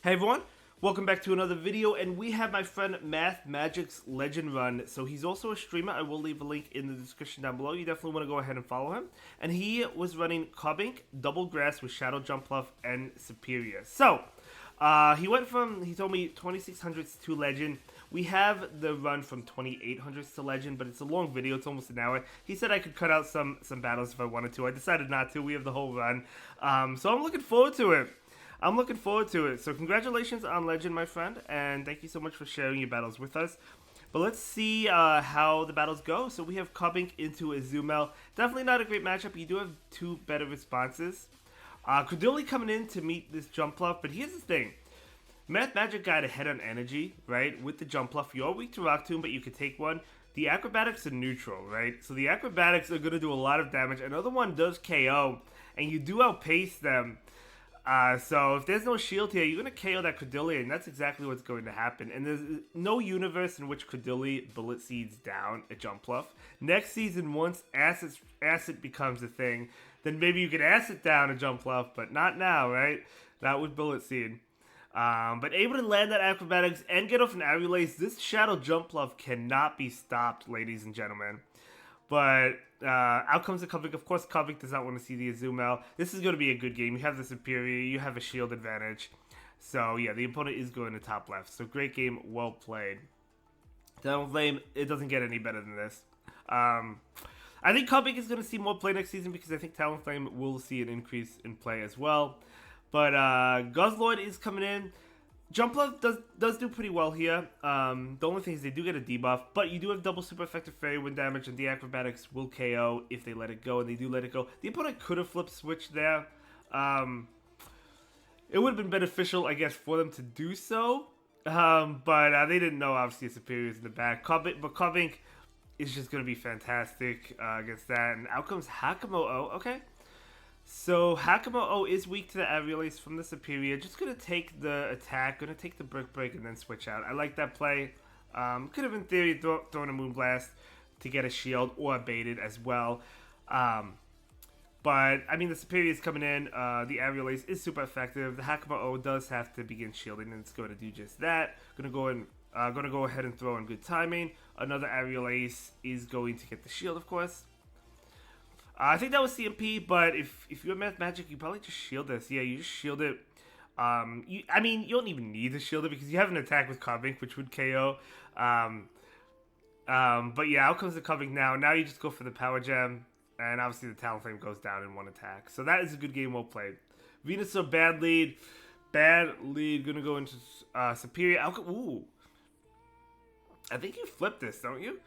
Hey everyone, welcome back to another video, and we have my friend MathMagic's Legend Run. So he's also a streamer. I will leave a link in the description down below. You definitely want to go ahead and follow him. And he was running Cobbink, Double Grass with Shadow Jump Fluff, and Superior. So, he told me 2600s to Legend. We have the run from 2800s to Legend, but it's a long video. It's almost an hour. He said I could cut out some battles if I wanted to. I decided not to. We have the whole run. So I'm looking forward to it. So congratulations on Legend, my friend, and thank you so much for sharing your battles with us. But let's see how the battles go. So we have Cobbink into Azumel. Definitely not a great matchup. You do have two better responses. Credulity coming in to meet this Jump Fluff, but here's the thing. MathMagic got ahead on energy, right, with the Jump Fluff. You're weak to Rock Tomb, but you could take one. The Acrobatics are neutral, right? So the Acrobatics are going to do a lot of damage. Another one does KO, and you do outpace them. So if there's no shield here, you're going to KO that Credulity, and that's exactly what's going to happen. And there's no universe in which Credulity bullet seeds down a Jump Fluff. Next season, once Acid becomes a thing, then maybe you could Acid down a Jump Fluff, but not now, right? Not with bullet seed. But able to land that Acrobatics and get off an Arulace, this Shadow Jump Fluff cannot be stopped, ladies and gentlemen. But out comes the Cobbink. Of course, Cobbink does not want to see the Azumel. This is going to be a good game. You have the Superior. You have a shield advantage. So, yeah, the opponent is going to top left. So, great game. Well played. Talonflame, it doesn't get any better than this. I think Cobbink is going to see more play next season because I think Talonflame will see an increase in play as well. But Guzzlord is coming in. Jump Fluff does do pretty well here. The only thing is they do get a debuff, but you do have double super effective fairy wind damage, and the Acrobatics will KO if they let it go, and they do let it go. The opponent could have flip switched there. It would have been beneficial, I guess, for them to do so, but they didn't know, obviously, Superior is in the back. But Cobbink is just going to be fantastic against that, and out comes Hakamo-O. Okay. So, Hakamo-O is weak to the Arulace from the Superior. Just going to take the attack, going to take the Brick Break, and then switch out. I like that play. Could have, in theory, thrown a Moonblast to get a shield or baited as well. But, I mean, the Superior is coming in. The Arulace is super effective. The Hakamo-O does have to begin shielding, and it's going to do just that. Going to go ahead and throw in good timing. Another Arulace is going to get the shield, of course. I think that was CMP, but if you're MathMagic, you probably just shield this. Yeah, you just shield it. I mean, you don't even need to shield it because you have an attack with Cobbink, which would KO. But yeah, out comes the Cobbink now. Now you just go for the Power Gem, and obviously the Talonflame goes down in one attack. So that is a good game, well played. Venusaur, bad lead. Bad lead, gonna go into Superior. Ooh. I think you flip this, don't you?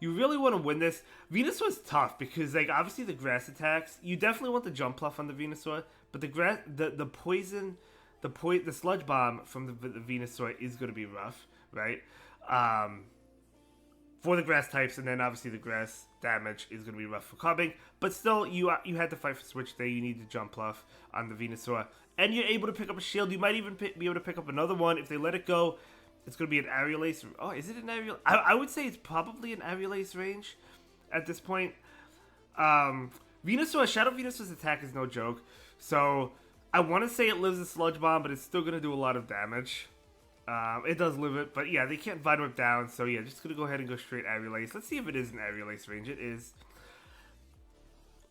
You really want to win this. Venusaur's tough because, like, obviously the grass attacks. You definitely want the Jump Fluff on the Venusaur, but the poison, the Sludge Bomb from the Venusaur is going to be rough, right? For the grass types, and then obviously the grass damage is going to be rough for Cobbink. But still, you had to fight for Switch there. You need the Jump Fluff on the Venusaur, and you're able to pick up a shield. You might even be able to pick up another one if they let it go. It's going to be an Arulace. Oh, is it an Arulace? I would say it's probably an Arulace range at this point. Venusaur, Shadow Venusaur's attack is no joke. So, I want to say it lives a Sludge Bomb, but it's still going to do a lot of damage. It does live it, but yeah, they can't Vine Whip down. So, yeah, just going to go ahead and go straight Arulace. Let's see if it is an Arulace range. It is.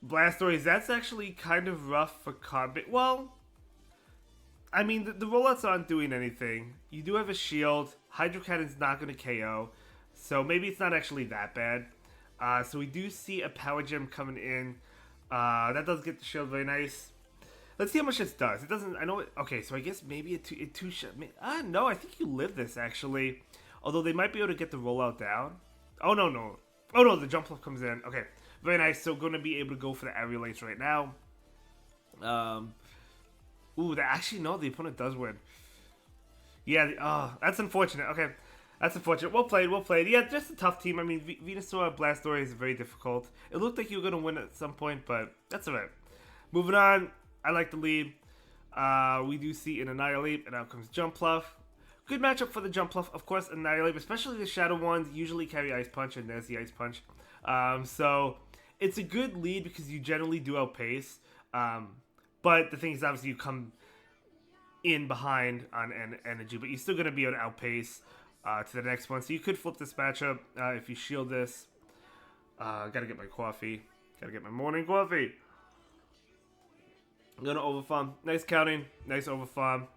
Blastoise, that's actually kind of rough for Cobbink. Well, I mean, the rollouts aren't doing anything. You do have a shield. Hydro Cannon's not going to KO. So maybe it's not actually that bad. So we do see a Power Gem coming in. That does get the shield very nice. Let's see how much this does. It doesn't... I know... Okay, so I guess maybe a two-shot... No, I think you live this, actually. Although they might be able to get the rollout down. Oh, no, no. Oh, no, the Jump Fluff comes in. Okay, very nice. So going to be able to go for the Arulace right now. Ooh, actually, no, the opponent does win. Yeah, that's unfortunate. Okay, that's unfortunate. Well played, well played. Yeah, just a tough team. I mean, Venusaur, Blastoise is very difficult. It looked like you were going to win at some point, but that's alright. Moving on, I like the lead. We do see an Annihilate, and out comes Jump Fluff. Good matchup for the Jump Fluff. Of course, Annihilate, especially the Shadow ones, usually carry Ice Punch, and there's the Ice Punch. So, it's a good lead because you generally do outpace. But the thing is, obviously, in behind on energy, but you're still going to be able to outpace to the next one. So you could flip this matchup if you shield this. Gotta get my coffee. Gotta get my morning coffee. I'm gonna overfarm. Nice counting. Nice overfarm.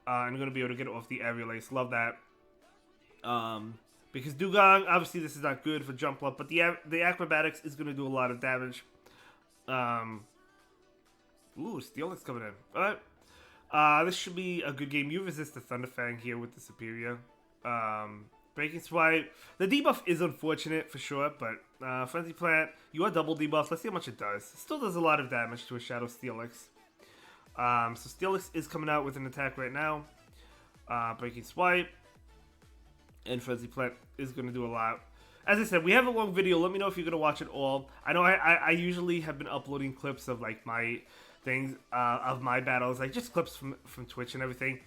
I'm gonna be able to get it off the aerial ace. Love that. Because Dugong, obviously this is not good for jump up, but the acrobatics is gonna do a lot of damage. Ooh, Steelix coming in. Alright. This should be a good game. You resist the Thunderfang here with the Superior. Breaking Swipe. The debuff is unfortunate for sure, but Frenzy Plant, you are double debuff. Let's see how much it does. It still does a lot of damage to a Shadow Steelix. So Steelix is coming out with an attack right now. Breaking Swipe. And Frenzy Plant is going to do a lot. As I said, we have a long video. Let me know if you're going to watch it all. I know I usually have been uploading clips of like my things, of my battles, like just clips from Twitch and everything.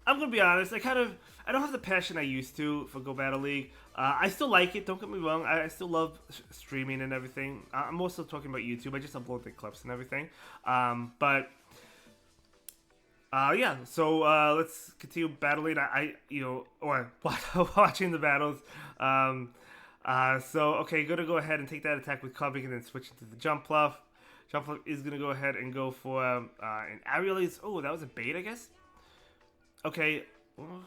I'm going to be honest, I don't have the passion I used to for Go Battle League. I still like it, don't get me wrong. I still love streaming and everything. I'm also talking about YouTube. I just upload the clips and everything. Yeah, so let's continue battling. Or watching the battles. Okay, gonna go ahead and take that attack with Cobbing and then switch into the Jump Bluff. Jump Bluff is gonna go ahead and go for an aerial ace. Oh, that was a bait, I guess. Okay, well,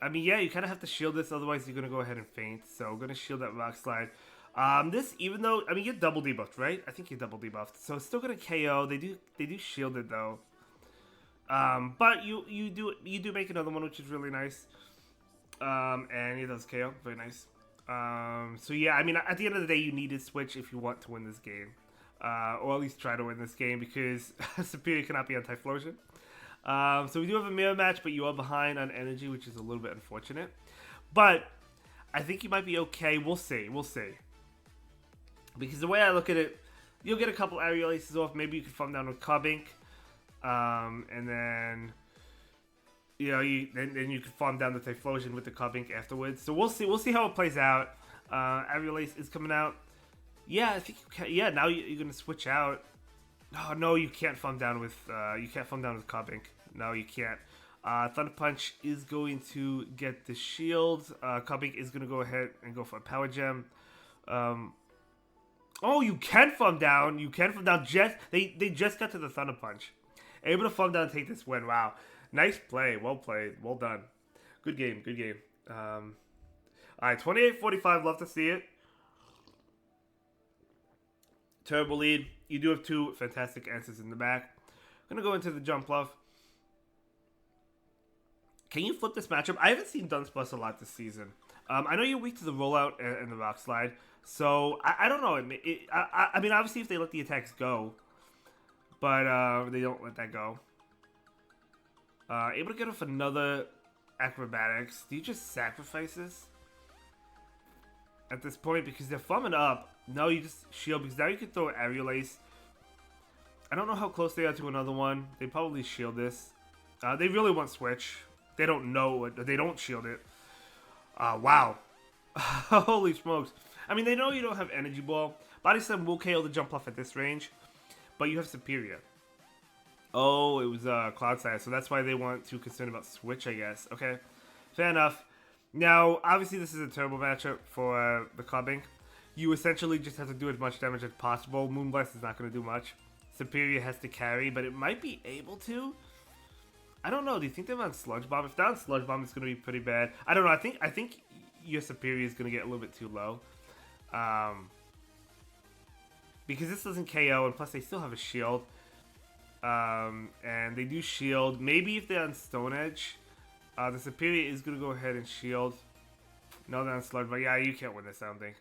I mean, yeah, you kind of have to shield this, otherwise you're gonna go ahead and faint. So I'm gonna shield that Rock Slide. This, even though, I mean, you're double debuffed, right? I think you're double debuffed, so it's still gonna KO. They do shield it though. But you do make another one, which is really nice. And it does KO, very nice. So yeah, I mean, at the end of the day, you need to switch if you want to win this game, or at least try to win this game, because Superior cannot be anti-flosion. So we do have a mirror match, but you are behind on energy, which is a little bit unfortunate. But I think you might be okay. We'll see. We'll see. Because the way I look at it, you'll get a couple aerial aces off. Maybe you can farm down with Cobbink. And then, you know, then you can farm down the Typhlosion with the Cobbink afterwards. So we'll see. We'll see how it plays out. Aerial ace is coming out. Yeah, I think you can. Yeah, now you're gonna switch out. Oh, no, you can't farm down with Cobbink. No, you can't. Thunder Punch is going to get the shield. Cobbink is going to go ahead and go for a Power Gem. Oh, you can farm down. You can farm down. They just got to the Thunder Punch. Able to farm down and take this win. Wow. Nice play. Well played. Well done. Good game. Good game. All right, 28-45. Love to see it. Turbo lead. You do have two fantastic answers in the back. I'm going to go into the Jump Bluff. Can you flip this matchup? I haven't seen Dunce Bus a lot this season. I know you're weak to the rollout and the Rock Slide. So, I don't know. I mean, obviously, if they let the attacks go. But they don't let that go. Able to get off another Acrobatics. Do you just sacrifice this? At this point, because they're farming up. No, you just shield, because now you can throw Aerial Ace. I don't know how close they are to another one. They probably shield this. They really want switch. They don't know it. They don't shield it. Wow. Holy smokes. I mean, they know you don't have Energy Ball. Body Slam will KO the Jump Off at this range. But you have Superior. Oh, it was Cloud Side. So that's why they want to concern about switch, I guess. Okay. Fair enough. Now, obviously, this is a turbo matchup for the Cobbink. You essentially just have to do as much damage as possible. Moonblast is not going to do much. Superior has to carry, but it might be able to. I don't know. Do you think they're on Sludge Bomb? If they're on Sludge Bomb, it's going to be pretty bad. I don't know. I think your Superior is going to get a little bit too low. Because this doesn't KO, and plus they still have a shield. And they do shield. Maybe if they're on Stone Edge, the Superior is going to go ahead and shield. No, they're on Sludge Bomb. Yeah, you can't win this, I don't think.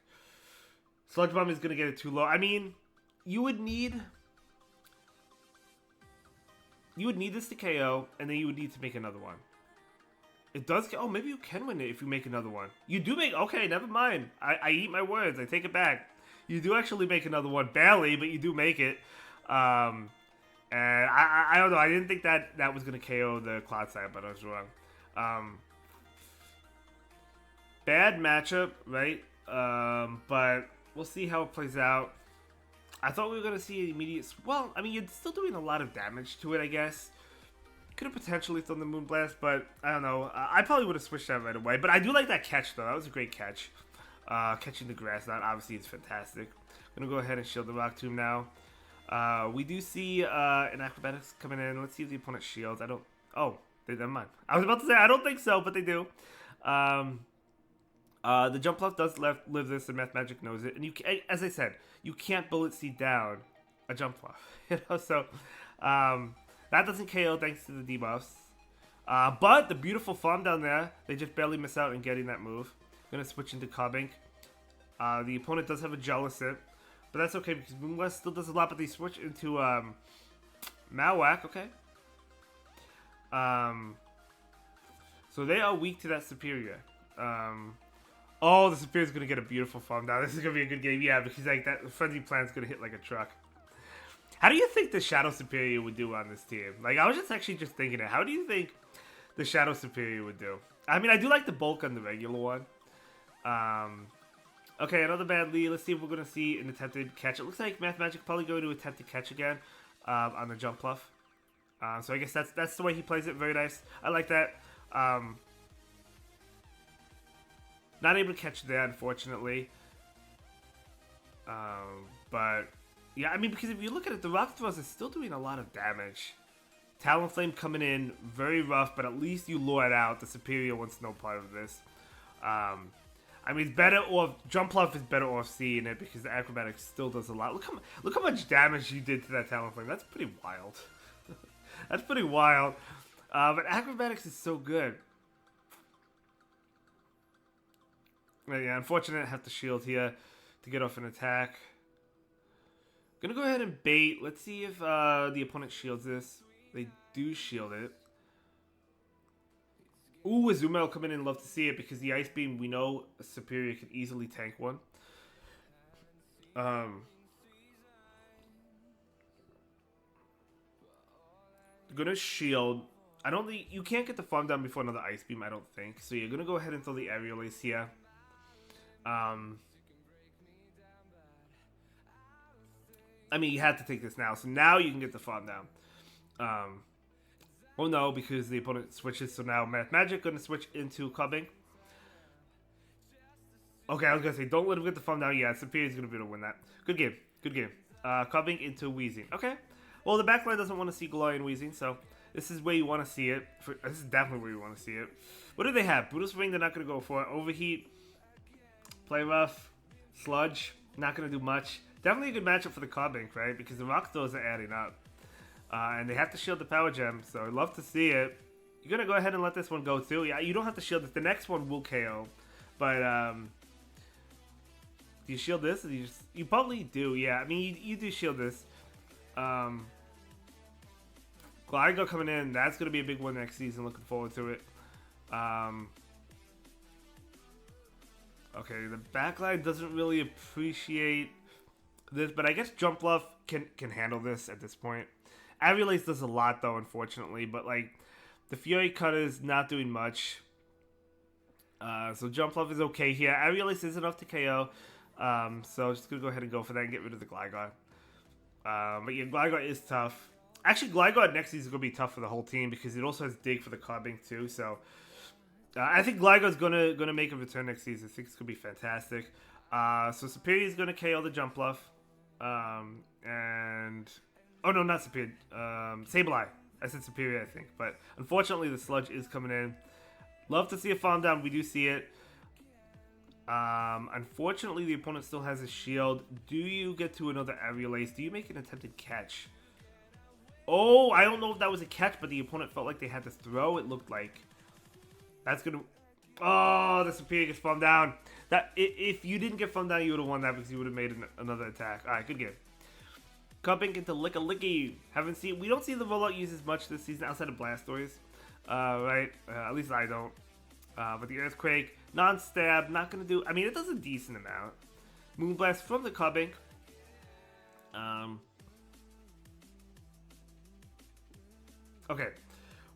Sludge Bomb is going to get it too low. I mean, you would need this to KO, and then you would need to make another one. It does. Oh, maybe you can win it if you make another one. You do make. Okay, never mind. I eat my words. I take it back. You do actually make another one, barely, but you do make it. And I don't know. I didn't think that was gonna KO the Cloud Side, but I was wrong. Bad matchup, right? But we'll see how it plays out. I thought we were going to see an immediate... Well, I mean, you're still doing a lot of damage to it, I guess. Could have potentially thrown the Moonblast, but I don't know. I probably would have switched that right away. But I do like that catch, though. That was a great catch. Catching the grass knot, obviously, is fantastic. I'm going to go ahead and shield the Rock Tomb now. We do see an Acrobatics coming in. Let's see if the opponent shields. I don't... Oh, never mind. I was about to say I don't think so, but they do. The Jump Bluff does live this, and Mathmagic knows it. And you, as I said, you can't Bullet Seed down a Jump Bluff. So that doesn't KO thanks to the debuffs. But the beautiful farm down there, they just barely miss out in getting that move. I'm going to switch into Carbink. The opponent does have a Jealous It, but that's okay because Moonblast still does a lot, but they switch into Malwhack, okay. So they are weak to that Superior. Oh, the Superior's going to get a beautiful farm down. This is going to be a good game, yeah, because like that Frenzy Plan's going to hit like a truck. How do you think the Shadow Superior would do on this team? Like, I was just thinking it. How do you think the Shadow Superior would do? I mean, I do like the bulk on the regular one. Okay, another bad lead. Let's see if we're going to see an attempted catch. It looks like Mathmagic probably going to attempt to catch again on the Jump Bluff. So I guess that's the way he plays it. Very nice. I like that. Not able to catch that, unfortunately. But, yeah, I mean, because if you look at it, the Rock Throws is still doing a lot of damage. Talonflame coming in, very rough, but at least you lure it out. The Superior wants no part of this. I mean, it's better off... Jump Bluff is better off seeing it because the Acrobatics still does a lot. Look how much damage you did to that Talonflame. That's pretty wild. That's pretty wild. But Acrobatics is so good. Yeah, unfortunate I have to shield here to get off an attack. Gonna go ahead and bait. Let's see if the opponent shields this. They do shield it. Ooh, Azuma will come in and love to see it because the Ice Beam, we know a Superior can easily tank one. Gonna shield. I don't think... You can't get the farm down before another Ice Beam, I don't think. So you're gonna go ahead and throw the Aerial Ace here. I mean, you have to take this now. So now you can get the farm down. Oh no, because the opponent switches. So now Mathmagic going to switch into Carbink. Okay, I was going to say, don't let him get the farm down. Yeah, Superior's going to be able to win that. Good game. Good game. Carbink into Weezing. Okay. Well, the backline doesn't want to see Glory and Weezing, so this is where you want to see it. This is definitely where you want to see it. What do they have? Brutal Swing, they're not going to go for it. Overheat. Play Rough. Sludge. Not going to do much. Definitely a good matchup for the Carbink, right? Because the Rock Throws are adding up. And they have to shield the Power Gem, so I'd love to see it. You're going to go ahead and let this one go too. Yeah, you don't have to shield it. The next one will KO. But, do you shield this? Or you probably do, yeah. I mean, you do shield this. Gligo coming in. That's going to be a big one next season. Looking forward to it. Okay, the backline doesn't really appreciate this, but I guess Jump Bluff can handle this at this point. Aerial Ace does a lot, though, unfortunately, but, like, the Fury Cutter is not doing much. So Jump Bluff is okay here. Aerial Ace is enough to KO, so just going to go ahead and go for that and get rid of the Gligar. But yeah, Gligar is tough. Actually, Gligar next season is going to be tough for the whole team because it also has Dig for the Carbink, too, so... I think Gligar is gonna make a return next season. I think it's gonna be fantastic. So Superior is gonna KO the Jump Bluff, and oh no, not Superior. Sableye. I said Superior, I think, but unfortunately the Sludge is coming in. Love to see a farm down. We do see it. Unfortunately, the opponent still has a shield. Do you get to another Aerial Ace? Do you make an attempted catch? Oh, I don't know if that was a catch, but the opponent felt like they had to throw. It looked like. That's gonna... Oh, the Superior gets farmed down. That if you didn't get farmed down, you would have won that because you would have made another attack. All right, good game. Carbink into Licky. Haven't seen... We don't see the rollout used as much this season outside of Blastoise. Right? At least I don't. But the Earthquake, non-stab, not gonna do... I mean, it does a decent amount. Moonblast from the Carbink. Okay.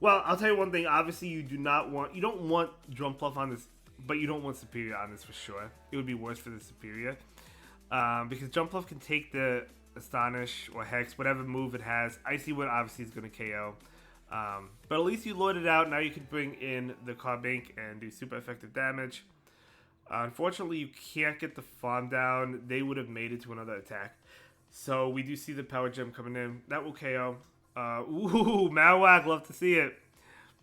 Well, I'll tell you one thing. Obviously, you don't want Jump Bluff on this, but you don't want Superior on this for sure. It would be worse for the Superior. Because Jump Bluff can take the Astonish or Hex, whatever move it has. Icy Wind obviously is going to KO. But at least you load it out. Now you can bring in the card bank and do super effective damage. Unfortunately, you can't get the farm down. They would have made it to another attack. So we do see the power gem coming in. That will KO. Ooh, Marowak, love to see it.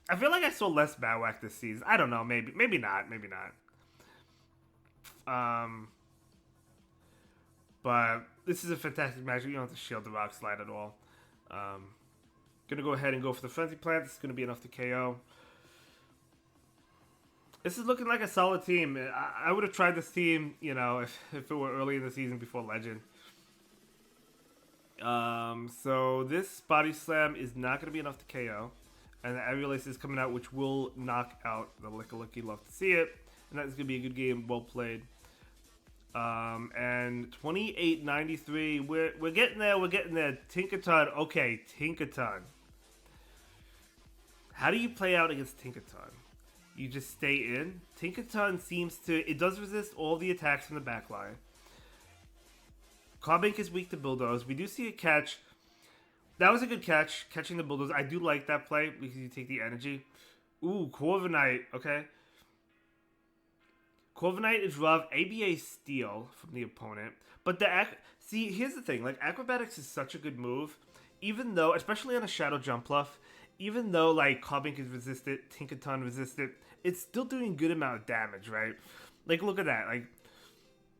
I feel like I saw less Marowak this season. I don't know, maybe not. But this is a fantastic match. You don't have to shield the rock slide at all. Gonna go ahead and go for the frenzy plant. This is gonna be enough to KO. This is looking like a solid team. I would have tried this team, you know, if it were early in the season before Legend. So this body slam is not going to be enough to KO. And the aerial ace is coming out, which will knock out the Licky. Love to see it. And that's going to be a good game. Well played. And 28-93. We're getting there. We're getting there. Tinkaton. Okay, Tinkaton. How do you play out against Tinkaton? You just stay in. Tinkaton seems to... It does resist all the attacks from the back line. Carbink is weak to Bulldoze. We do see a catch. That was a good catch, catching the Bulldoze. I do like that play because you take the energy. Ooh, Corviknight. Okay. Corviknight is rough. ABA steal from the opponent. But see, here's the thing. Like, Acrobatics is such a good move. Even though, especially on a Shadow Jump Bluff, even though, like, Carbink is resisted, Tinkaton resisted, it's still doing good amount of damage, right? Like, look at that. Like,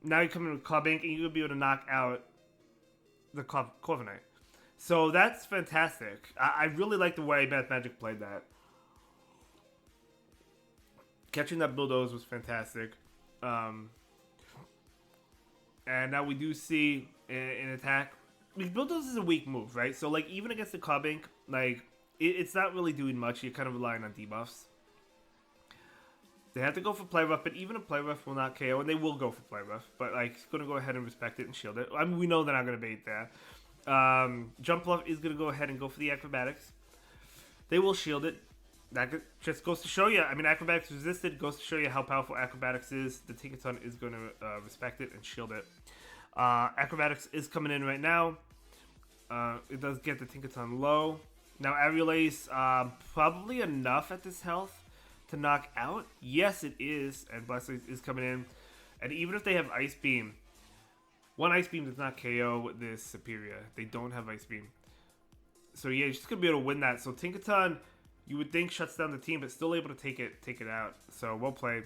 now you come in with Carbink, and you're going to be able to knock out the Corviknight. So that's fantastic. I really like the way MathMagic played that. Catching that Bulldoze was fantastic. And now we do see an attack. I mean, Bulldoze is a weak move, right? So, like, even against the Carbink, like, it's not really doing much. You're kind of relying on debuffs. They have to go for Play Rough, but even a Play Rough will not KO, and they will go for Play Rough. But, like, it's going to go ahead and respect it and shield it. I mean, we know they're not going to bait there. Jump Bluff is going to go ahead and go for the Acrobatics. They will shield it. That just goes to show you. I mean, Acrobatics resisted. Goes to show you how powerful Acrobatics is. The Tinkaton is going to respect it and shield it. Acrobatics is coming in right now. It does get the Tinkaton low. Now, Aerial Ace, probably enough at this health to knock out. Yes, it is. And Blast Ace is coming in. And even if they have Ice Beam, one Ice Beam does not KO this Superior. They don't have Ice Beam. So yeah, you're just going to be able to win that. So Tinkaton, you would think, shuts down the team, but still able to take it out. So well played.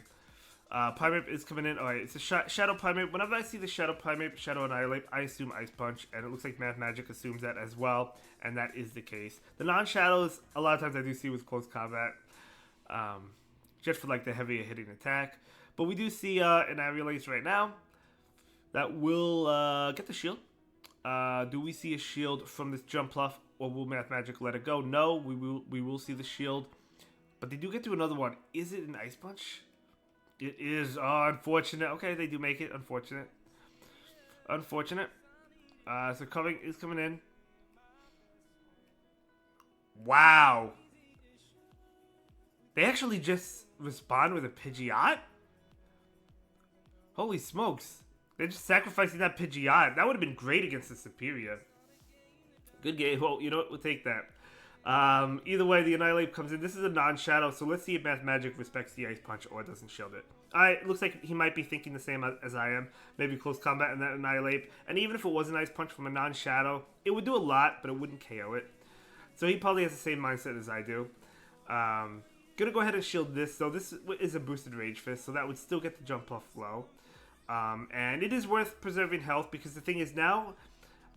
Primeape is coming in. Alright, it's a Shadow Primeape. Whenever I see the Shadow Primeape, Shadow Annihilate, I assume Ice Punch. And it looks like MathMagic assumes that as well. And that is the case. The non-Shadows, a lot of times I do see with close combat. Just for like the heavier hitting attack. But we do see an Aerial Ace right now. That will get the shield. Do we see a shield from this Jump Bluff, or will MathMagic let it go? No, we will see the shield. But they do get to another one. Is it an Ice Punch? It is. Oh, unfortunate. Okay, they do make it. Unfortunate. So Coving is coming in. Wow. They actually just respond with a Pidgeot? Holy smokes. They're just sacrificing that Pidgeot. That would have been great against the Superior. Good game. Well, you know what? We'll take that. Either way, the Annihilate comes in. This is a non-Shadow, so let's see if MathMagic respects the Ice Punch or doesn't shield it. It looks like he might be thinking the same as I am. Maybe close combat and that Annihilate. And even if it was an Ice Punch from a non-Shadow, it would do a lot, but it wouldn't KO it. So he probably has the same mindset as I do. Gonna go ahead and shield this. So this is a boosted Rage Fist, so that would still get the Jump Off low. And it is worth preserving health because the thing is now,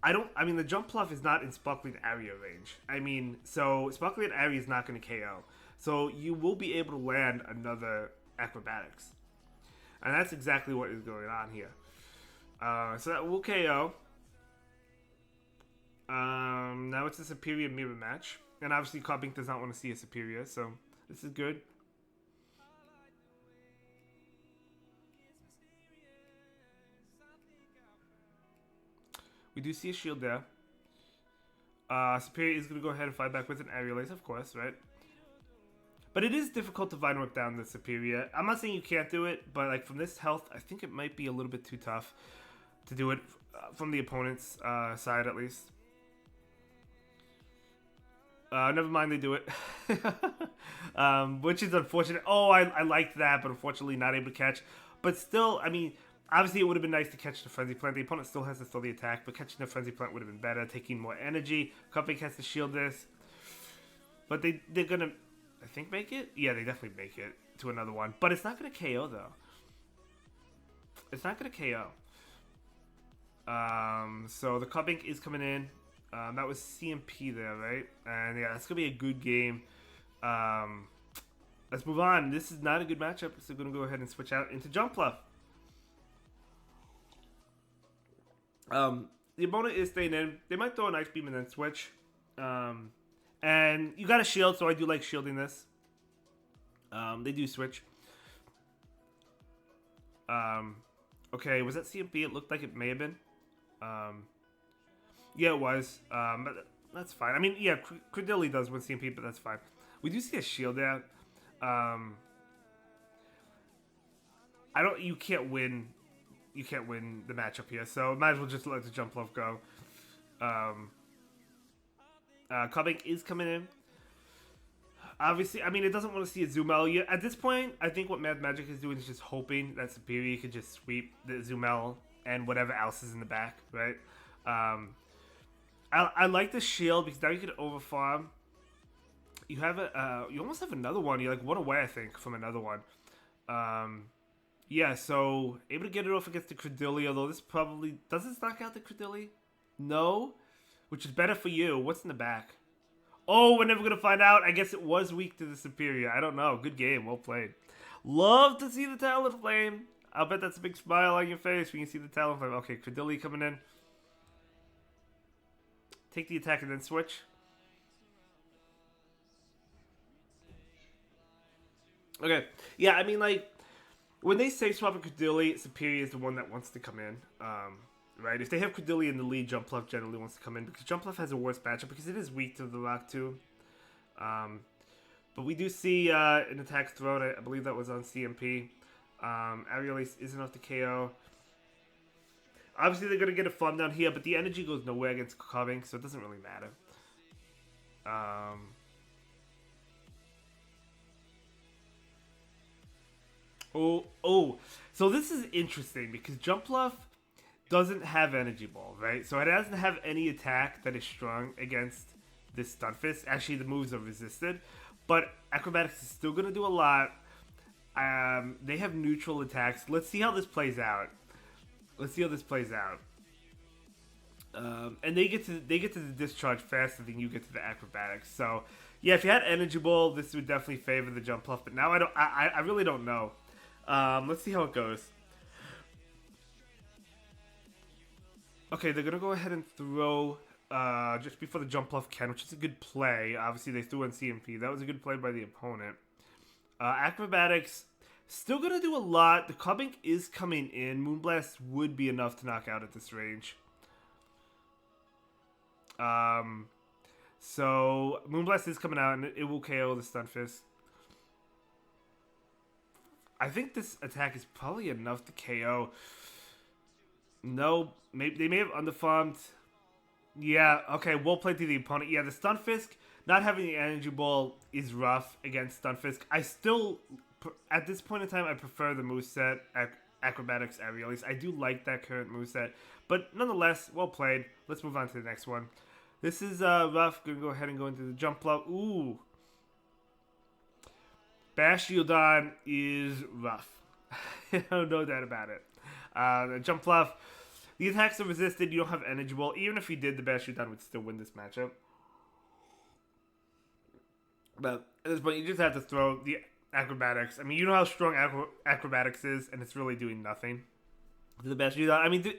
I mean, the Jump Bluff is not in Sparkling Area range. I mean, so Sparkling Area is not going to KO. So you will be able to land another Acrobatics. And that's exactly what is going on here. So that will KO. Now it's a Superior Mirror match. And obviously Carbink does not want to see a Superior, so this is good. We do see a shield there. Superior is going to go ahead and fight back with an Aerial Ace, of course, right? But it is difficult to Vine Whip down the Superior. I'm not saying you can't do it, but like from this health, I think it might be a little bit too tough to do it from the opponent's side, at least. Never mind, they do it. Which is unfortunate. Oh, I liked that, but unfortunately not able to catch. But still, I mean, obviously it would have been nice to catch the Frenzy Plant. The opponent still has to throw the attack, but catching the Frenzy Plant would have been better, taking more energy. Cupcake has to shield this. But they're going to, I think, make it? Yeah, they definitely make it to another one. But it's not going to KO, though. It's not going to KO. So the Cupcake is coming in. That was CMP there, right? And yeah, it's going to be a good game. Let's move on. This is not a good matchup, so we're going to go ahead and switch out into Jump Bluff. The opponent is staying in. They might throw an Ice Beam and then switch. And you got a shield, so I do like shielding this. They do switch. Okay, was that CMP? It looked like it may have been. Yeah, it was. But that's fine. I mean, yeah, Credilli does win CMP, but that's fine. We do see a shield there. You can't win the matchup here, so might as well just let the Jump Bluff go. Cupcake is coming in. Obviously, I mean, it doesn't want to see a Zoom L. At this point, I think what MathMagic is doing is just hoping that Superior could just sweep the Zoom L and whatever else is in the back, right? I like the shield because now you can overfarm. You have you almost have another one. You're like one away, I think, from another one. Yeah, so able to get it off against the Credilli, although this probably does it knock out the Credilli? No, which is better for you. What's in the back? Oh, we're never gonna find out. I guess it was weak to the Superior. I don't know. Good game, well played. Love to see the Talon Flame. I'll bet that's a big smile on your face when you see the Talon Flame. Okay, Credilli coming in. Take the attack and then switch. Okay, yeah, I mean, like, when they say swap a Credilli, Superior is the one that wants to come in, right? If they have Credilli in the lead, Jump Bluff generally wants to come in, because Jump Bluff has a worse matchup, because it is weak to the Rock, too. But we do see an attack thrown, I believe that was on CMP. Aerial Ace is enough to KO. Obviously, they're going to get a farm down here, but the energy goes nowhere against Coving, so it doesn't really matter. So this is interesting because Jump Bluff doesn't have Energy Ball, right? So it doesn't have any attack that is strong against this Stunfisk. Actually, the moves are resisted, but Acrobatics is still going to do a lot. They have neutral attacks. Let's see how this plays out. And they get to the discharge faster than you get to the Acrobatics. So yeah, if you had Energy Ball, this would definitely favor the Jump Bluff. But now I really don't know. Let's see how it goes. Okay, they're gonna go ahead and throw just before the Jump Bluff can, which is a good play. Obviously, they threw in CMP. That was a good play by the opponent. Acrobatics still gonna do a lot. The Cubink is coming in. Moonblast would be enough to knock out at this range. So Moonblast is coming out, and it will KO the Stunfisk. I think this attack is probably enough to KO. No, maybe they may have underfarmed. Yeah, okay, well played to the opponent. Yeah, the Stunfisk, not having the Energy Ball is rough against Stunfisk. I still, at this point in time, I prefer the moveset, Acrobatics Aerial Ace. I do like that current moveset, but nonetheless, well played. Let's move on to the next one. This is rough. Gonna go ahead and go into the Jump Bluff. Ooh. Bastiodon is rough. No doubt about it. The Jump Bluff, the attacks are resisted. You don't have Energy Ball. Even if you did, the Bastiodon would still win this matchup. But at this point, you just have to throw the Acrobatics. I mean, you know how strong Acrobatics is, and it's really doing nothing to the Bastiodon. I mean,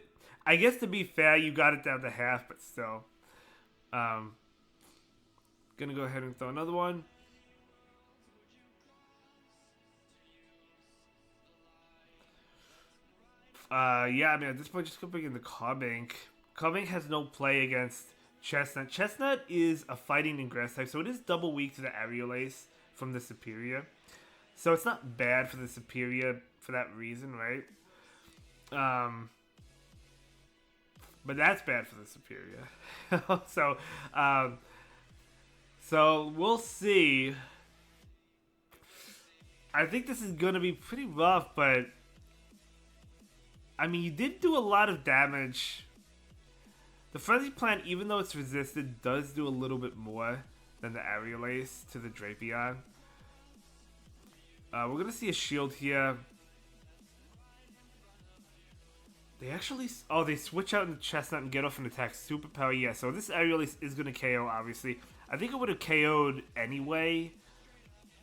I guess to be fair, you got it down to half, but still. Gonna go ahead and throw another one. Yeah, I mean, at this point, just going in the Carbink. Carbink has no play against Chestnut. Chestnut is a fighting and grass type, so it is double weak to the Aerial Ace from the Superior. So it's not bad for the Superior for that reason, right? But that's bad for the Superior. So we'll see. I think this is gonna be pretty rough, but I mean, you did do a lot of damage. The Frenzy Plant, even though it's resisted, does do a little bit more than the Aerial Ace to the Drapion. We're gonna see a shield here. They actually... Oh, they switch out in the Chestnut and get off an attack. Superpower, yeah. So this Aerial Ace is going to KO, obviously. I think it would have KO'd anyway.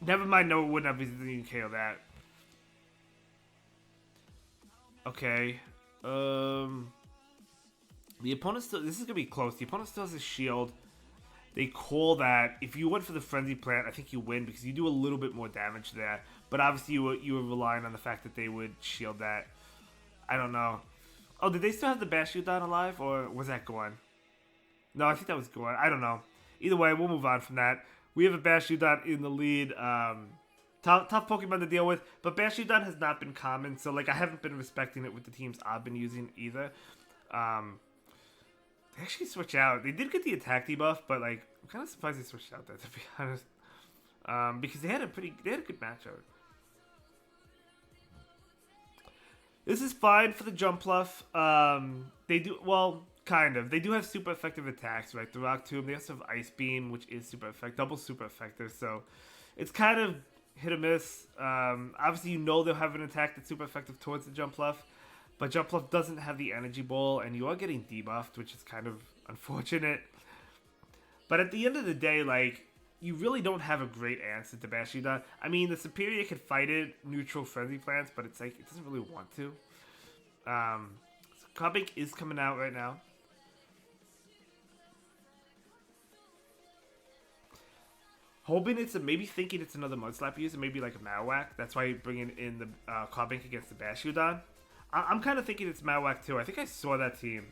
Never mind, no, it wouldn't have been KO that. Okay. The opponent still... This is going to be close. The opponent still has a shield. They call that... If you went for the Frenzy Plant, I think you win because you do a little bit more damage there. But obviously, you were relying on the fact that they would shield that. I don't know. Oh, did they still have the Bashiodon alive, or was that gone? No, I think that was gone. I don't know. Either way, we'll move on from that. We have a Bashiodon in the lead. Tough Pokemon to deal with, but Bashiodon has not been common, so like I haven't been respecting it with the teams I've been using either. They actually switch out. They did get the attack debuff, but like I'm kind of surprised they switched out there, to be honest. Because they had a good matchup. This is fine for the Jumpluff. They do, well, kind of. They do have super effective attacks, right? The Rock Tomb. They also have Ice Beam, which is super effective, double super effective. So it's kind of hit or miss. Obviously, you know they'll have an attack that's super effective towards the Jumpluff, but Jumpluff doesn't have the Energy Ball, and you are getting debuffed, which is kind of unfortunate. But at the end of the day, like, you really don't have a great answer to Bashiodon. I mean, the Superior can fight it, neutral Frenzy Plants, but it's like, it doesn't really want to. So Cobink is coming out right now. Hoping it's maybe thinking it's another Mudslap user, maybe like a Marowak. That's why you're bringing in the Cobink against the Bashiodon. I'm kind of thinking it's Marowak too. I think I saw that team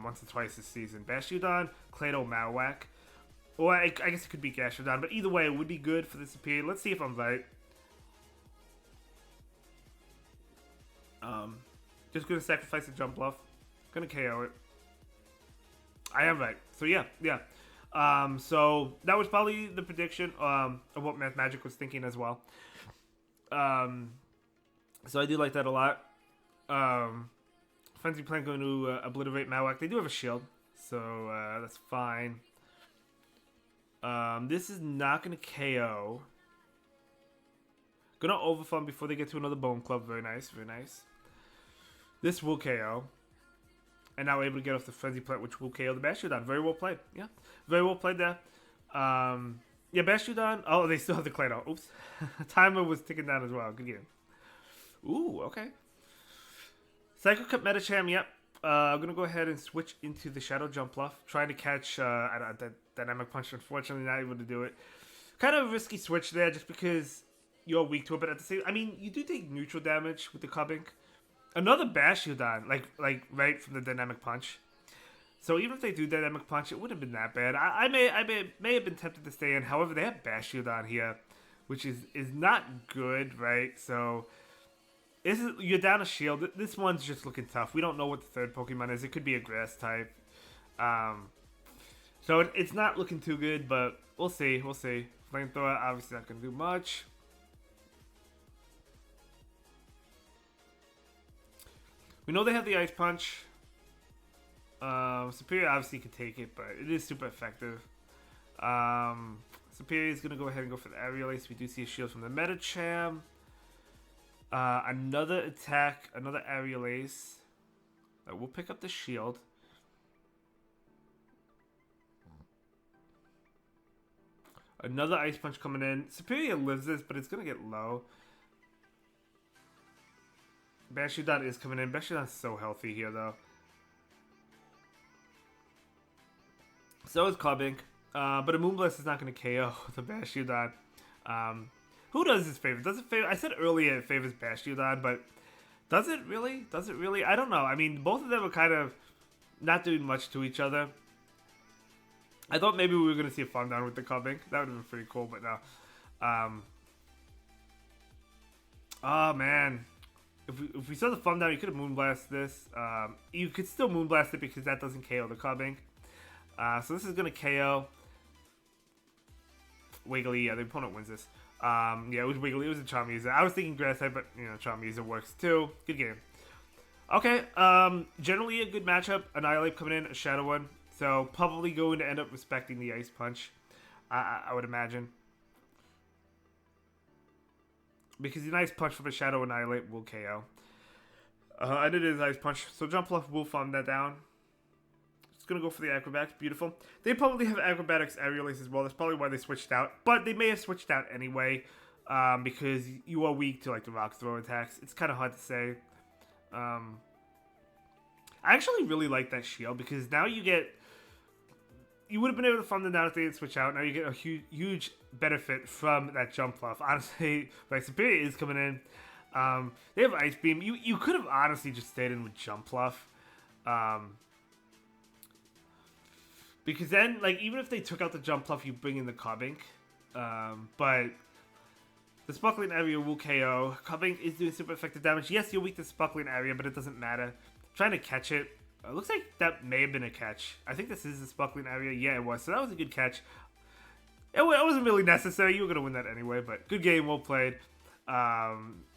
once or twice this season. Bashiodon, Clado, Marowak. Or I guess it could be Gastrodon, but either way, it would be good for the Superior. Let's see if I'm right. Just gonna sacrifice the Jumpluff. Gonna KO it. I am right. So yeah. So that was probably the prediction of what MathMagic was thinking as well. So I do like that a lot. Frenzy Plant going to obliterate Marowak. They do have a shield, so that's fine. This is not going to KO. Gonna overfund before they get to another Bone Club. Very nice, very nice. This will KO. And now we're able to get off the Frenzy Plant, which will KO the Bashiodon. Very well played. Yeah, very well played there. Yeah, Bashiodon. Oh, they still have the Clado. Oops. Timer was ticking down as well. Good game. Ooh, okay. Psycho Cup Metacham, yep. I'm going to go ahead and switch into the Shadow Jumpluff. Trying to catch that Dynamic Punch. Unfortunately, not able to do it. Kind of a risky switch there just because you're weak to it. But at the same, I mean, you do take neutral damage with the Cobink. Another Bashiodon, like right from the Dynamic Punch. So even if they do Dynamic Punch, it wouldn't have been that bad. I may have been tempted to stay in. However, they have Bashiodon here, which is not good, right? So you're down a shield. This one's just looking tough. We don't know what the third Pokemon is. It could be a Grass type. So it's not looking too good, but we'll see. We'll see. Flamethrower obviously not going to do much. We know they have the Ice Punch. Superior obviously can take it, but it is super effective. Superior is going to go ahead and go for the Aerial Ace. We do see a shield from the Metacham. Another attack, another Aerial Ace. We'll pick up the shield. Another Ice Punch coming in. Superior lives this, but it's going to get low. Bashiodon is coming in. Bashiodon's so healthy here, though. So is Cobink. But a Moonblast is not going to KO the Bashiodon. Who does this favor? Does it favor? I said earlier it favors Bashiodon, but does it really? Does it really? I don't know. I mean, both of them are kind of not doing much to each other. I thought maybe we were going to see a Farm Down with the Cobink. That would have been pretty cool, but no. Oh, man. If we saw the Farm Down, you could have Moonblast this. You could still Moonblast it because that doesn't KO the Cobink. So this is going to KO. Wiggly. Yeah, the opponent wins this. Yeah, it was Wiggly. It was a Charmander. I was thinking Grass type, but Charmander works too. Good game. Okay. Generally a good matchup. Annihilate coming in, a Shadow one. So probably going to end up respecting the Ice Punch. I would imagine. Because the Ice Punch from a Shadow Annihilate will KO. And it is Ice Punch. So Jump Bluff will farm that down. Just going to go for the Acrobatics. Beautiful. They probably have Acrobatics Aerial Ace as well. That's probably why they switched out. But they may have switched out anyway. Because you are weak to like the Rock Throw attacks. It's kind of hard to say. I actually really like that shield. Because now you get... You would have been able to farm them down if they didn't switch out. Now you get a huge benefit from that Jump Bluff. Honestly, like Superior is coming in. They have Ice Beam. You could have honestly just stayed in with Jump Bluff. Because then, like, even if they took out the Jump Bluff, you bring in the Carbink. But the Sparkling Area will KO. Carbink is doing super effective damage. Yes, you're weak to Sparkling Area, but it doesn't matter. Trying to catch it. It looks like that may have been a catch. I think this is the Sparkling Area. Yeah, it was. So that was a good catch. It wasn't really necessary. You were going to win that anyway, but good game. Well played. And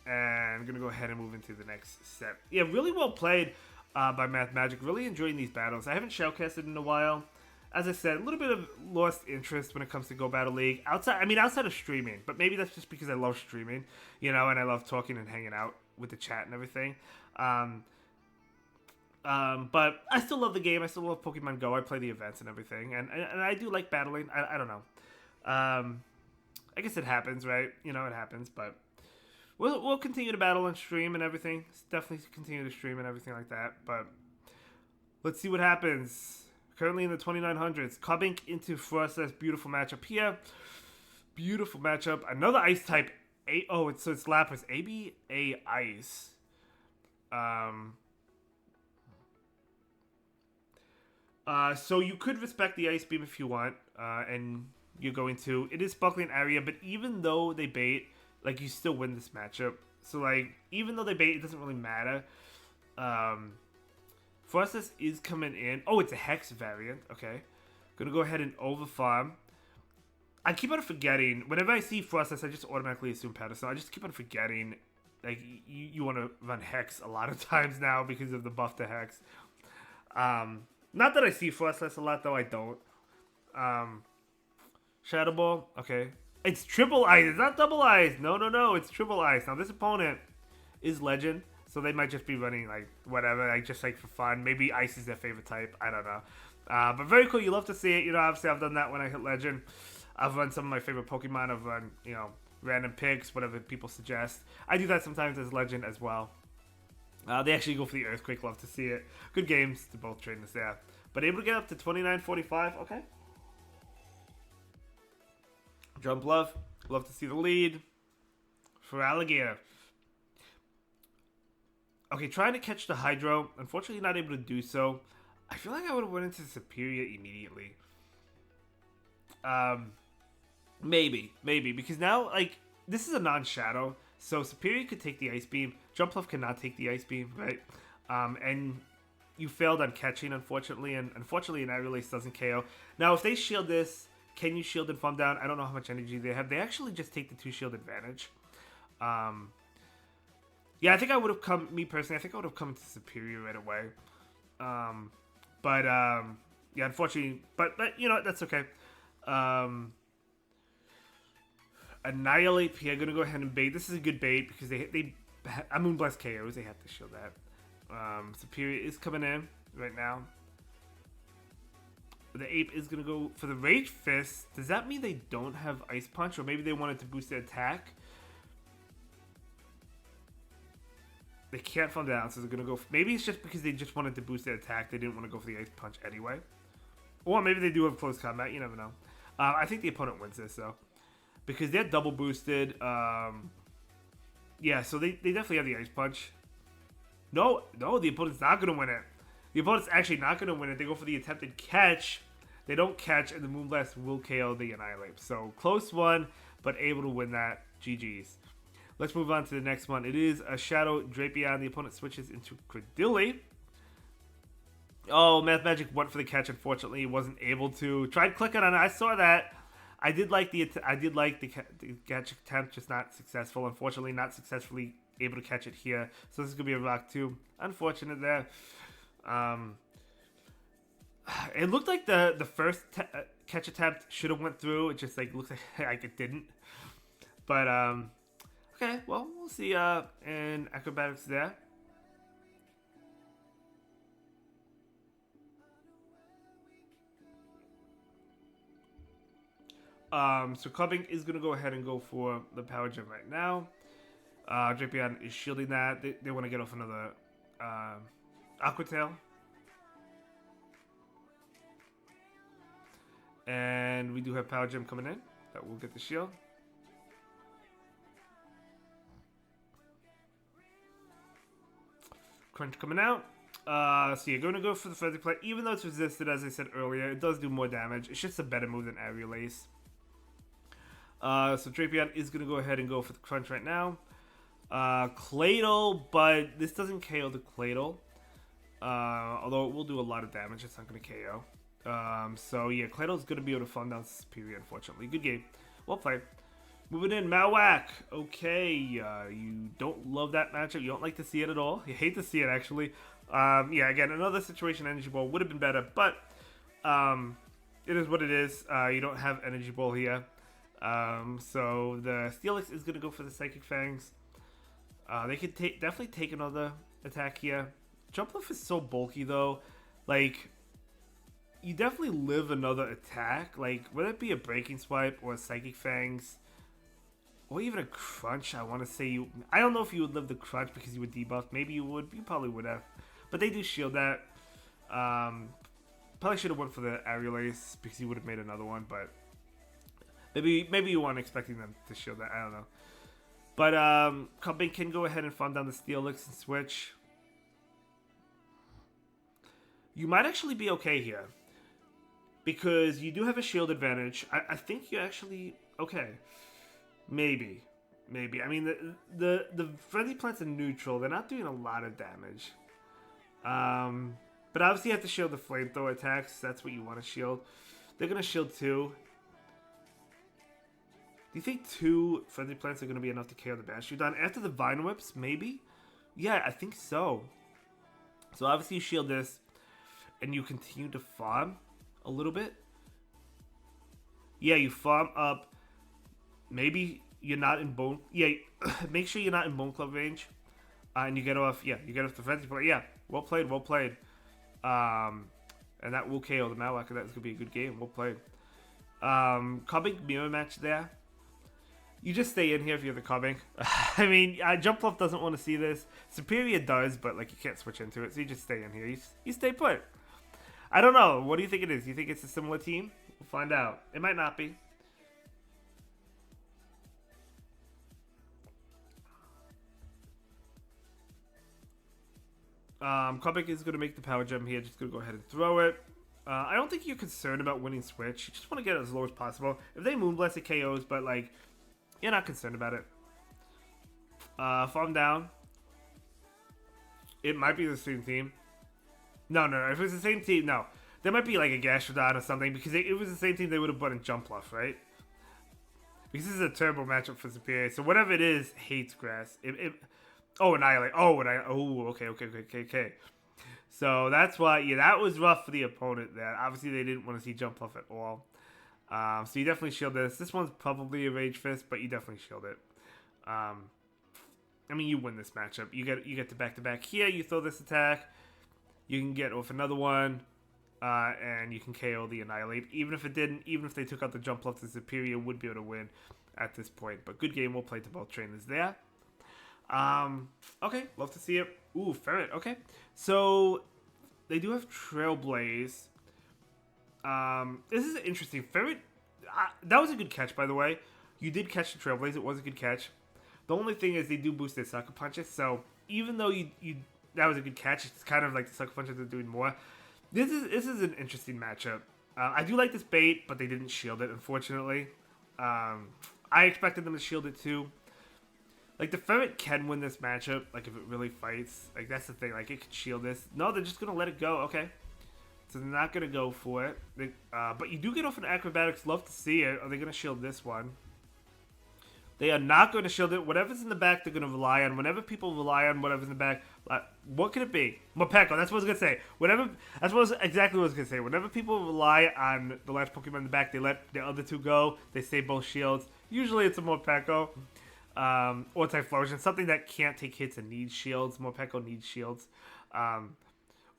I'm going to go ahead and move into the next step. Yeah, really well played by MathMagic. Really enjoying these battles. I haven't shoutcasted in a while. As I said, a little bit of lost interest when it comes to Go Battle League. Outside of streaming. But maybe that's just because I love streaming. And I love talking and hanging out with the chat and everything. But I still love the game. I still love Pokemon Go. I play the events and everything. And I do like battling. I don't know. I guess it happens, right? It happens. But we'll continue to battle and stream and everything. Definitely continue to stream and everything like that. But let's see what happens. Currently in the 2900s. Carbink into Frostlass. Beautiful matchup here. Beautiful matchup. Another Ice type. It's Lapras. ABA Ice. So you could respect the Ice Beam if you want, and you're going to. It is Sparkling Area, but even though they bait, like, you still win this matchup. So, like, even though they bait, it doesn't really matter. Frostless is coming in. Oh, it's a Hex variant. Okay. Gonna go ahead and overfarm. I keep on forgetting. Whenever I see Frostless, I just automatically assume Patron. I just keep on forgetting. Like, you want to run Hex a lot of times now because of the buff to Hex. Not that I see Frostless a lot, though. I don't. Shadow Ball. Okay. It's triple ice. It's not double ice. No. It's triple ice. Now, this opponent is Legend, so they might just be running, like, whatever, like, just, like, for fun. Maybe ice is their favorite type. I don't know. But very cool. You love to see it. Obviously, I've done that when I hit Legend. I've run some of my favorite Pokemon. I've run, random picks, whatever people suggest. I do that sometimes as Legend as well. They actually go for the Earthquake. Love to see it. Good games to both train this there. But able to get up to 29.45. Okay. Jump Bluff. Love to see the lead. For Alligator. Okay, trying to catch the Hydro. Unfortunately, not able to do so. I feel like I would have went into Superior immediately. Maybe. Because now, like, this is a non-shadow. So Superior could take the Ice Beam. Jump Bluff cannot take the Ice Beam, right? And you failed on catching, unfortunately. And unfortunately, an Aerial Ace doesn't KO. Now, if they shield this, can you shield and farm down? I don't know how much energy they have. They actually just take the 2-shield advantage. Yeah, I think I would have come, me personally, I think I would have come into Superior right away. Yeah, unfortunately, but you know what, that's okay. Annihilate here, gonna go ahead and bait. This is a good bait because they Moonblast KOs, they have to show that. Superior is coming in right now. The Ape is gonna go for the Rage Fist. Does that mean they don't have Ice Punch, or maybe they wanted to boost their attack? They can't farm down, so they're gonna go. Maybe it's just because they just wanted to boost their attack. They didn't want to go for the Ice Punch anyway. Or maybe they do have close combat. You never know. I think the opponent wins this though, because they're double boosted. Yeah, so they definitely have the Ice Punch. No, the opponent's not gonna win it. The opponent's actually not gonna win it. They go for the attempted catch. They don't catch, and the Moonblast will KO the Annihilate. So close one, but able to win that. GG's. Let's move on to the next one. It is a Shadow Drapion. The opponent switches into Credilli. Oh, MathMagic went for the catch. Unfortunately, he wasn't able to. Tried clicking on it. I saw that. I did like the catch attempt, just not successful. Unfortunately, not successfully able to catch it here. So this is gonna be a rock 2. Unfortunate there. It looked like the first catch attempt should have went through. It just like looks like it didn't. But okay, well we'll see in acrobatics there. So Clubbing is gonna go ahead and go for the power gem right now. Drapion is shielding that. They want to get off another Aqua Tail. And we do have Power Gem coming in. That will get the shield. Crunch coming out. So you're going to go for the Frenzy Play. Even though it's resisted, as I said earlier, it does do more damage. It's just a better move than Aerial Ace. So Drapion is going to go ahead and go for the Crunch right now. Cladle, but this doesn't KO the Cladle. Although it will do a lot of damage, it's not going to KO. So yeah, Cladle's going to be able to farm down Superior, unfortunately. Good game. Well played. Moving in, Mawak. Okay, you don't love that matchup. You don't like to see it at all. You hate to see it, actually. Yeah, again, another situation Energy Ball would have been better, but it is what it is. You don't have Energy Ball here. So the Steelix is going to go for the Psychic Fangs. They could definitely take another attack here. Jumpluff is so bulky, though. Like, you definitely live another attack. Like, whether it be a Breaking Swipe or a Psychic Fangs, or even a Crunch, I want to say you... I don't know if you would live the Crunch because you would debuff. Maybe you would. You probably would have. But they do shield that. Probably should have went for the Aerial Ace because he would have made another one, but... Maybe you weren't expecting them to shield that. I don't know. But Cubbing can go ahead and farm down the Steelix and switch. You might actually be okay here. Because you do have a shield advantage. I think you're actually okay. Maybe. I mean, the Frenzy Plants are neutral. They're not doing a lot of damage. But obviously you have to shield the Flamethrower attacks. That's what you want to shield. They're going to shield 2. Do you think 2 Frenzy Plants are going to be enough to KO the Bastiodon? After the Vine Whips, maybe? Yeah, I think so. So obviously you shield this, and you continue to farm a little bit. Yeah, you farm up. Maybe you're not in Bone... Yeah, make sure you're not in Bone Club range. And you get off... Yeah, you get off the Frenzy Plant. Yeah, well played. And that will KO the Mawak, and that's going to be a good game. Well played. Cubbing mirror match there. You just stay in here if you're the Cubbing. I mean, Jumpluff doesn't want to see this. Superior does, but like you can't switch into it, so you just stay in here. You stay put. I don't know. What do you think it is? You think it's a similar team? We'll find out. It might not be. Cubbing is going to make the Power Gem here. Just going to go ahead and throw it. I don't think you're concerned about winning Switch. You just want to get it as low as possible. If they Moonblast, it KOs, but like... You're not concerned about it. Farm down. It might be the same team. No. If it was the same team, no. There might be like a Gastrodon or something. Because if it was the same team, they would have bought in Jumpluff, right? Because this is a terrible matchup for Superior. So whatever it is, hates Grass. Annihilate. Okay. So that's why, yeah, that was rough for the opponent there. Obviously, they didn't want to see Jumpluff at all. So you definitely shield this. This one's probably a Rage Fist, but you definitely shield it. I mean, you win this matchup. You get to back here. You throw this attack. You can get off another one, and you can KO the Annihilate. Even if they took out the Jumpluff, the Superior would be able to win at this point. But good game. We'll play to both trainers there. Okay, love to see it. Ooh, Ferret. Okay, so they do have Trailblaze. This is interesting. Ferret, that was a good catch, by the way. You did catch the Trailblaze. It was a good catch. The only thing is they do boost their Sucker Punches, so even though you that was a good catch, it's kind of like the Sucker Punches are doing more. This is an interesting matchup. I do like this bait, but they didn't shield it, unfortunately. I expected them to shield it too. Like, the Ferret can win this matchup, like, if it really fights. Like, that's the thing. Like, it can shield this. No, they're just going to let it go. Okay. So they're not going to go for it. But you do get off an acrobatics. Love to see it. Are they going to shield this one? They are not going to shield it. Whatever's in the back, they're going to rely on. Whenever people rely on whatever's in the back, what could it be? Morpeko, that's what I was going to say. That's exactly what I was going to say. Whenever people rely on the last Pokemon in the back, they let the other two go. They save both shields. Usually it's a Morpeko or Typhlosion. Something that can't take hits and needs shields. Morpeko needs shields.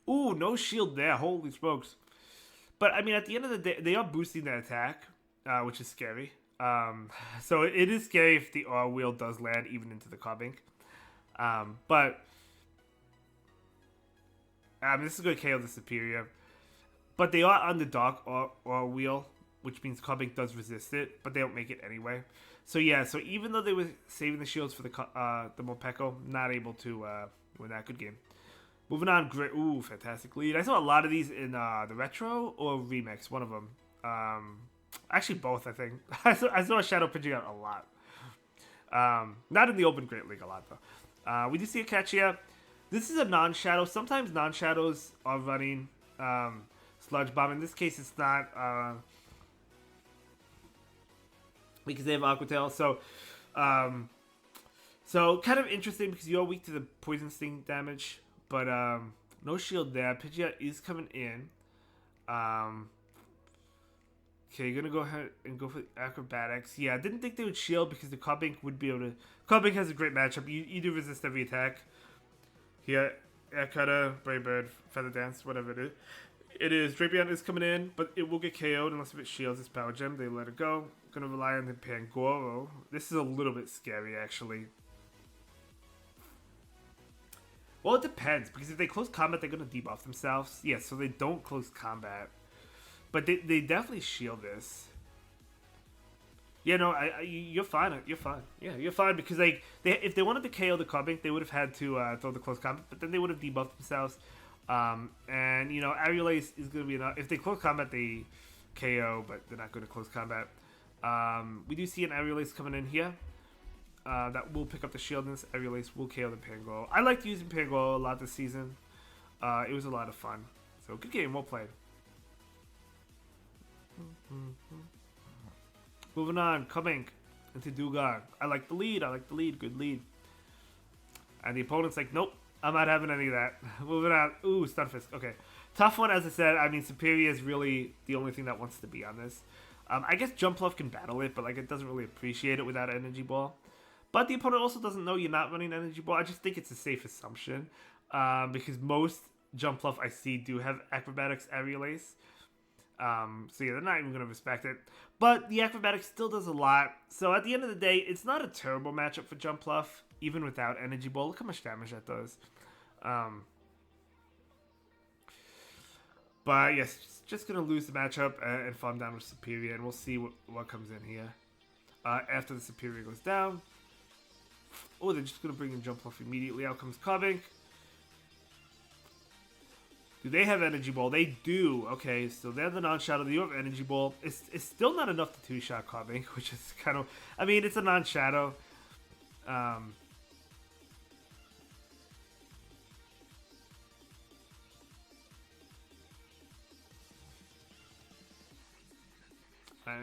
Ooh, no shield there. Holy smokes. But, I mean, at the end of the day, they are boosting their attack, which is scary. So it is scary if the R wheel does land even into the Carbink. But this is going to KO the Superior. But they are on the Dark R wheel, which means Carbink does resist it, but they don't make it anyway. So yeah, so even though they were saving the shields for the Morpeko, not able to win that. Good game. Moving on, great. Ooh, fantastic lead. I saw a lot of these in the Retro or Remix, one of them. Actually, both, I think. I saw a Shadow pitching out a lot. Not in the Open Great League a lot, though. We do see a catch here. This is a non-Shadow. Sometimes non-Shadows are running Sludge Bomb. In this case, it's not because they have Aqua Tail. So kind of interesting because you're weak to the Poison Sting damage. But no shield there. Pidgeot is coming in. Okay, you're going to go ahead and go for Acrobatics. Yeah, I didn't think they would shield because the Carbink would be able to... Carbink has a great matchup. You do resist every attack. Here, Air Cutter, Brave Bird, Feather Dance, whatever it is. It is. Drapion is coming in, but it will get KO'd unless if it shields its Power Gem. They let it go. Going to rely on the Pangoro. This is a little bit scary, actually. Well, it depends, because if they close combat, they're going to debuff themselves. Yeah, so they don't close combat. But they definitely shield this. Yeah, no, you're fine. You're fine. Yeah, you're fine, because like if they wanted to KO the Carbink, they would have had to throw the close combat, but then they would have debuffed themselves. And, you know, Aerial Ace is going to be enough. If they close combat, they KO, but they're not going to close combat. We do see an Aerial Ace coming in here. That will pick up the shield, and this Aerial Ace will KO the Pangoro. I liked using Pangoro a lot this season. It was a lot of fun. So, good game. Well played. Moving on. Carbink into Dewgong. I like the lead. Good lead. And the opponent's like, nope. I'm not having any of that. Moving on. Ooh, Stunfisk. Okay. Tough one, as I said. I mean, Superior is really the only thing that wants to be on this. I guess Jumpluff can battle it, but like it doesn't really appreciate it without Energy Ball. But the opponent also doesn't know you're not running Energy Ball. I just think it's a safe assumption. Because most Jumpluff I see do have Acrobatics Aerial Ace. So yeah, they're not even going to respect it. But the Acrobatics still does a lot. So at the end of the day, it's not a terrible matchup for Jumpluff, even without Energy Ball. Look how much damage that does. But yes, just going to lose the matchup and farm down with Superior. And we'll see what comes in here. After the Superior goes down. Oh, they're just going to bring in Jumpluff immediately. Out comes Carbink. Do they have Energy Ball? They do. Okay, so they're the non-shadow. They do have Energy Ball. It's still not enough to two-shot Carbink, which is kind of... I mean, it's a non-shadow. And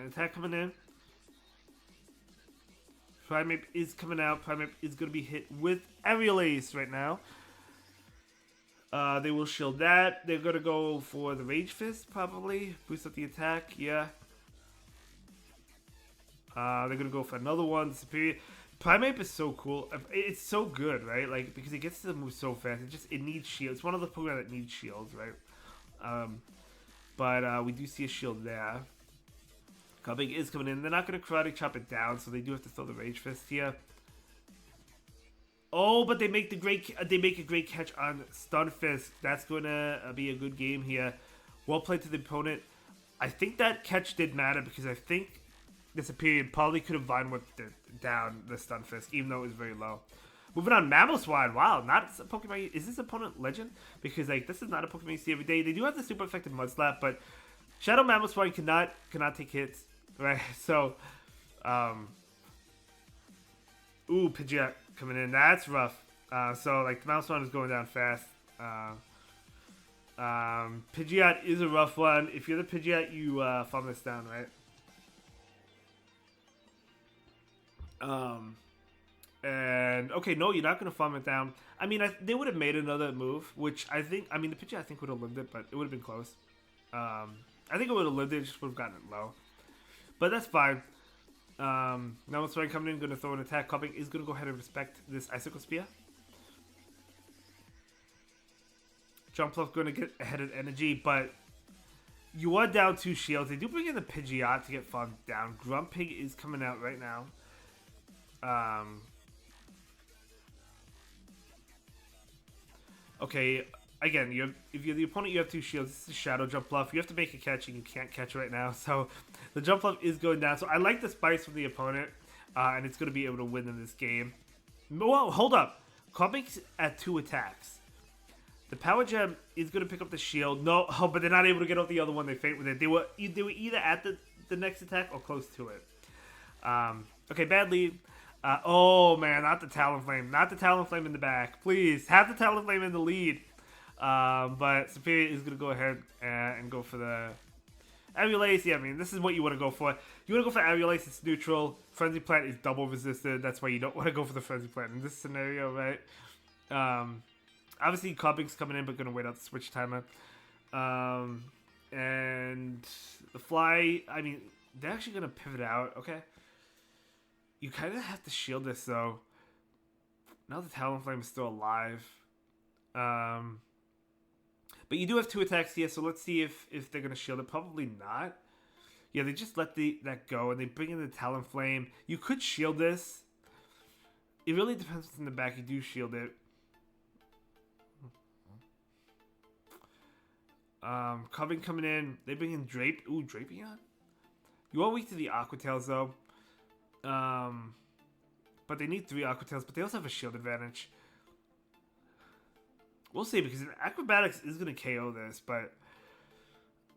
attack coming in. Primeape is coming out. Primeape is going to be hit with Aerial Ace right now. They will shield that. They're going to go for the Rage Fist, probably. Boost up the attack, yeah. They're going to go for another one. Superior. Primeape is so cool. It's so good, right? Like, because it gets to move so fast. It needs shield. It's one of the Pokemon that needs shields, right? But we do see a shield there. Carbink is coming in. They're not going to Karate Chop it down, so they do have to throw the Rage Fist here. Oh, but they make a great catch on Stunfisk. That's going to be a good game here. Well played to the opponent. I think that catch did matter because I think the Superior probably could have Vine Whipped down the Stunfisk, even though it was very low. Moving on, Mamoswine. Wow, not a Pokemon. Is this opponent legend? Because like this is not a Pokemon you see every day. They do have the super effective Mud Slap, but Shadow Mamoswine cannot take hits, right? So, ooh, Pidgeot coming in. That's rough. So like the Mamoswine is going down fast. Pidgeot is a rough one. If you're the Pidgeot, you farm this down, right? And okay, no, you're not gonna farm it down. I mean, they would have made another move, which I think. I mean, the Pidgeot I think would have lived it, but it would have been close. I think it would have lived it. Just would have gotten it low, but that's fine. Now it's right coming in, gonna throw an attack. Cupping is gonna go ahead and respect this Icicle Spear. Jumpluff gonna get ahead of energy, but you are down 2 shields. They do bring in the Pidgeot to get farmed down. Grumpig is coming out right now. Okay, again, if you're the opponent, you have 2 shields. This is Shadow Jumpluff. You have to make a catch, and you can't catch right now. So the Jumpluff is going down. So I like the spice from the opponent, and it's going to be able to win in this game. Whoa, hold up. Comics at 2 attacks. The Power Gem is going to pick up the shield. No, oh, but they're not able to get off the other one. They faint with it. They were either at the next attack or close to it. Okay, bad lead. Oh, man, not the Talonflame. Not the Talonflame in the back. Please, have the Talonflame in the lead. But Superior is going to go ahead and go for the Aerolace. Yeah, I mean, this is what you want to go for. You want to go for Aerolace. It's neutral. Frenzy Plant is double resisted. That's why you don't want to go for the Frenzy Plant in this scenario, right? Obviously, Cobbing's coming in, but going to wait out the switch timer. And the Fly, I mean, they're actually going to pivot out, okay? You kind of have to shield this, though. Now the Talonflame is still alive. But you do have 2 attacks here, so let's see if they're going to shield it. Probably not. Yeah, they just let that go, and they bring in the Talonflame. You could shield this. It really depends what's in the back. You do shield it. Coven coming in. They bring in Drape. Ooh, Drapion? You are weak to the Aqua Tails, though. But they need 3 Aqua Tails, but they also have a shield advantage. We'll see, because Acrobatics is going to KO this, but...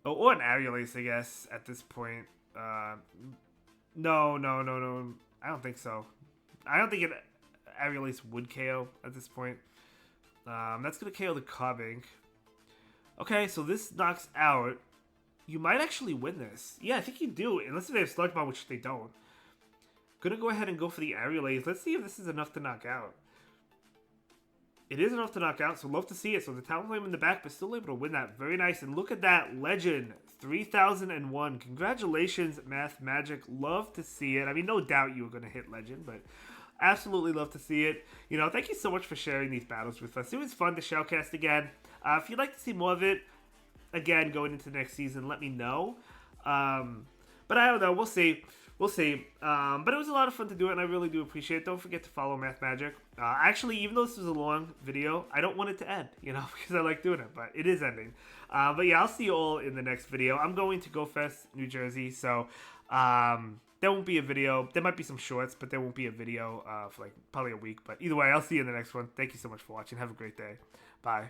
Oh, or an Aerolace, I guess, at this point. No. I don't think so. I don't think an Aerolace would KO at this point. That's going to KO the Cobbing. Okay, so this knocks out. You might actually win this. Yeah, I think you do, unless they have Sludge Bomb, which they don't. Gonna go ahead and go for the Aerolace. Let's see if this is enough to knock out. It is enough to knock out, so love to see it. So the Talonflame in the back, but still able to win that. Very nice. And look at that. Legend 3001. Congratulations, MathMagic. Love to see it. I mean, no doubt you were going to hit Legend, but absolutely love to see it. You know, thank you so much for sharing these battles with us. It was fun to shoutcast again. If you'd like to see more of it, again, going into next season, let me know. But I don't know. We'll see. We'll see. But it was a lot of fun to do it, and I really do appreciate it. Don't forget to follow MathMagic. Actually, even though this was a long video, I don't want it to end, you know, because I like doing it, but it is ending. But yeah, I'll see you all in the next video. I'm going to Go Fest, New Jersey, so there won't be a video. There might be some shorts, but there won't be a video for like probably a week. But either way, I'll see you in the next one. Thank you so much for watching. Have a great day. Bye.